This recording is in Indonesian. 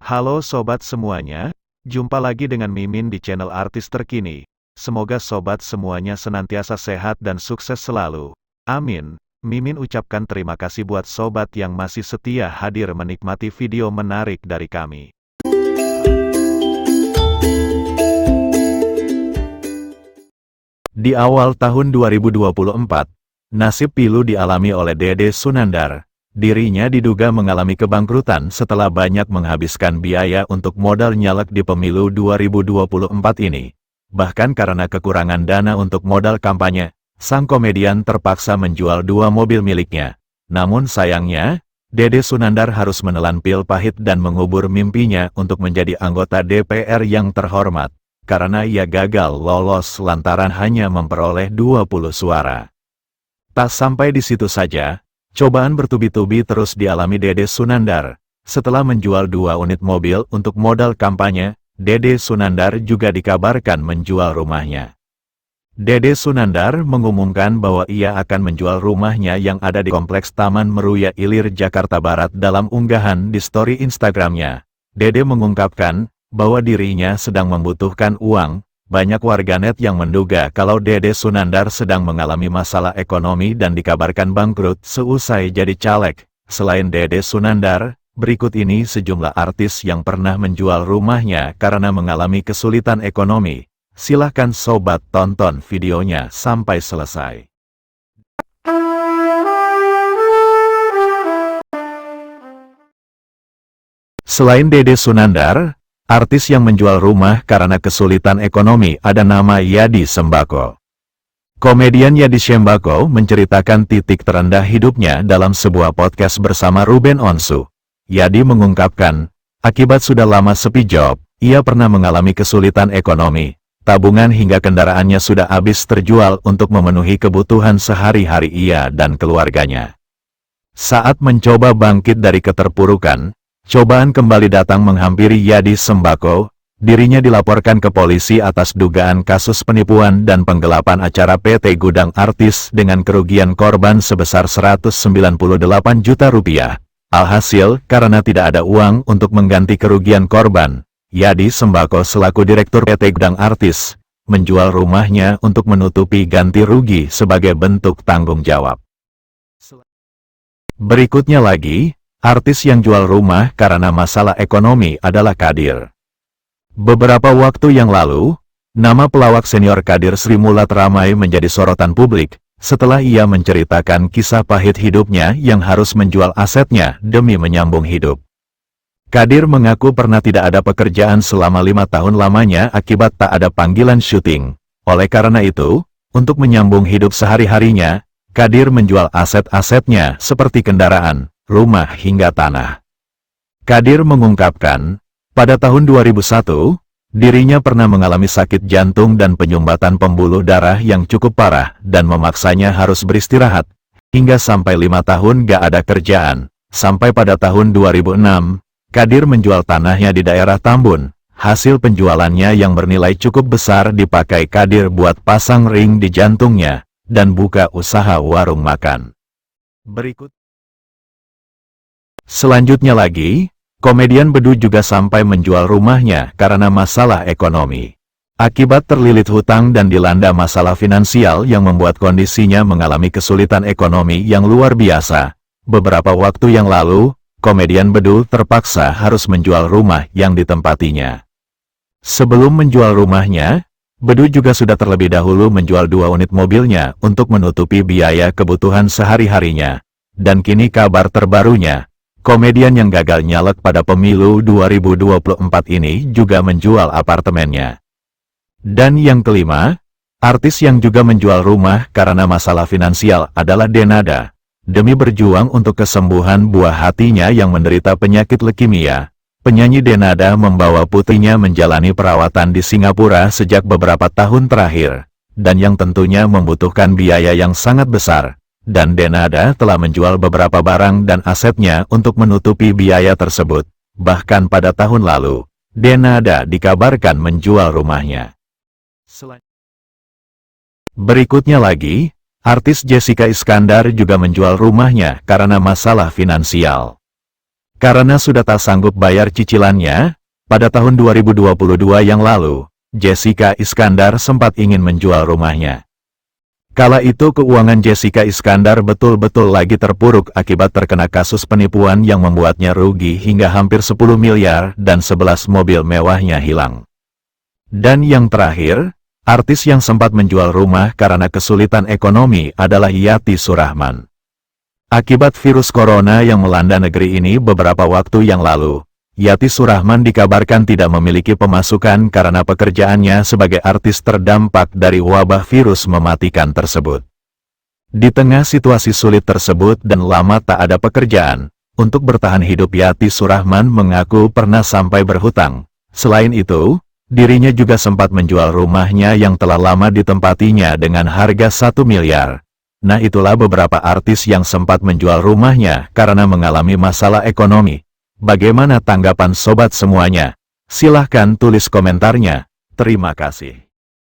Halo sobat semuanya, jumpa lagi dengan Mimin di channel Artis Terkini. Semoga sobat semuanya senantiasa sehat dan sukses selalu. Amin. Mimin ucapkan terima kasih buat sobat yang masih setia hadir menikmati video menarik dari kami. Di awal tahun 2024, nasib pilu dialami oleh Dede Sunandar. Dirinya diduga mengalami kebangkrutan setelah banyak menghabiskan biaya untuk modal nyalek di pemilu 2024 ini. Bahkan karena kekurangan dana untuk modal kampanye, sang komedian terpaksa menjual 2 mobil miliknya. Namun sayangnya, Dede Sunandar harus menelan pil pahit dan mengubur mimpinya untuk menjadi anggota DPR yang terhormat, karena ia gagal lolos lantaran hanya memperoleh 20 suara. Tak sampai di situ saja, cobaan bertubi-tubi terus dialami Dede Sunandar. Setelah menjual 2 unit mobil untuk modal kampanye, Dede Sunandar juga dikabarkan menjual rumahnya. Dede Sunandar mengumumkan bahwa ia akan menjual rumahnya yang ada di Kompleks Taman Meruya Ilir, Jakarta Barat dalam unggahan di story Instagramnya. Dede mengungkapkan bahwa dirinya sedang membutuhkan uang. Banyak warganet yang menduga kalau Dede Sunandar sedang mengalami masalah ekonomi dan dikabarkan bangkrut seusai jadi caleg. Selain Dede Sunandar, berikut ini sejumlah artis yang pernah menjual rumahnya karena mengalami kesulitan ekonomi. Silahkan sobat tonton videonya sampai selesai. Selain Dede Sunandar, artis yang menjual rumah karena kesulitan ekonomi ada nama Yadi Sembako. Komedian Yadi Sembako menceritakan titik terendah hidupnya dalam sebuah podcast bersama Ruben Onsu. Yadi mengungkapkan, akibat sudah lama sepi job, ia pernah mengalami kesulitan ekonomi. Tabungan hingga kendaraannya sudah habis terjual untuk memenuhi kebutuhan sehari-hari ia dan keluarganya. Saat mencoba bangkit dari keterpurukan, cobaan kembali datang menghampiri Yadi Sembako. Dirinya dilaporkan ke polisi atas dugaan kasus penipuan dan penggelapan acara PT Gudang Artis dengan kerugian korban sebesar 198 juta rupiah. Alhasil, karena tidak ada uang untuk mengganti kerugian korban, Yadi Sembako selaku Direktur PT Gudang Artis menjual rumahnya untuk menutupi ganti rugi sebagai bentuk tanggung jawab. Berikutnya lagi, artis yang jual rumah karena masalah ekonomi adalah Kadir. Beberapa waktu yang lalu, nama pelawak senior Kadir Sri Mulat ramai menjadi sorotan publik setelah ia menceritakan kisah pahit hidupnya yang harus menjual asetnya demi menyambung hidup. Kadir mengaku pernah tidak ada pekerjaan selama 5 tahun lamanya akibat tak ada panggilan syuting. Oleh karena itu, untuk menyambung hidup sehari-harinya, Kadir menjual aset-asetnya seperti kendaraan, rumah hingga tanah. Kadir mengungkapkan, pada tahun 2001, dirinya pernah mengalami sakit jantung dan penyumbatan pembuluh darah yang cukup parah dan memaksanya harus beristirahat, hingga sampai 5 tahun gak ada kerjaan. Sampai pada tahun 2006, Kadir menjual tanahnya di daerah Tambun. Hasil penjualannya yang bernilai cukup besar dipakai Kadir buat pasang ring di jantungnya dan buka usaha warung makan. Berikut. Selanjutnya lagi, komedian Bedu juga sampai menjual rumahnya karena masalah ekonomi. Akibat terlilit hutang dan dilanda masalah finansial yang membuat kondisinya mengalami kesulitan ekonomi yang luar biasa. Beberapa waktu yang lalu, komedian Bedu terpaksa harus menjual rumah yang ditempatinya. Sebelum menjual rumahnya, Bedu juga sudah terlebih dahulu menjual 2 unit mobilnya untuk menutupi biaya kebutuhan sehari-harinya. Dan kini kabar terbarunya, komedian yang gagal nyalek pada pemilu 2024 ini juga menjual apartemennya. Dan yang kelima, artis yang juga menjual rumah karena masalah finansial adalah Denada. Demi berjuang untuk kesembuhan buah hatinya yang menderita penyakit leukemia, penyanyi Denada membawa putrinya menjalani perawatan di Singapura sejak beberapa tahun terakhir, dan yang tentunya membutuhkan biaya yang sangat besar. Dan Denada telah menjual beberapa barang dan asetnya untuk menutupi biaya tersebut. Bahkan pada tahun lalu, Denada dikabarkan menjual rumahnya. Berikutnya lagi, artis Jessica Iskandar juga menjual rumahnya karena masalah finansial. Karena sudah tak sanggup bayar cicilannya, pada tahun 2022 yang lalu, Jessica Iskandar sempat ingin menjual rumahnya. Kala itu keuangan Jessica Iskandar betul-betul lagi terpuruk akibat terkena kasus penipuan yang membuatnya rugi hingga hampir 10 miliar dan 11 mobil mewahnya hilang. Dan yang terakhir, artis yang sempat menjual rumah karena kesulitan ekonomi adalah Yati Surahman. Akibat virus corona yang melanda negeri ini beberapa waktu yang lalu, Yati Surahman dikabarkan tidak memiliki pemasukan karena pekerjaannya sebagai artis terdampak dari wabah virus mematikan tersebut. Di tengah situasi sulit tersebut dan lama tak ada pekerjaan, untuk bertahan hidup Yati Surahman mengaku pernah sampai berhutang. Selain itu, dirinya juga sempat menjual rumahnya yang telah lama ditempatinya dengan harga 1 miliar. Nah, itulah beberapa artis yang sempat menjual rumahnya karena mengalami masalah ekonomi. Bagaimana tanggapan sobat semuanya? Silahkan tulis komentarnya. Terima kasih.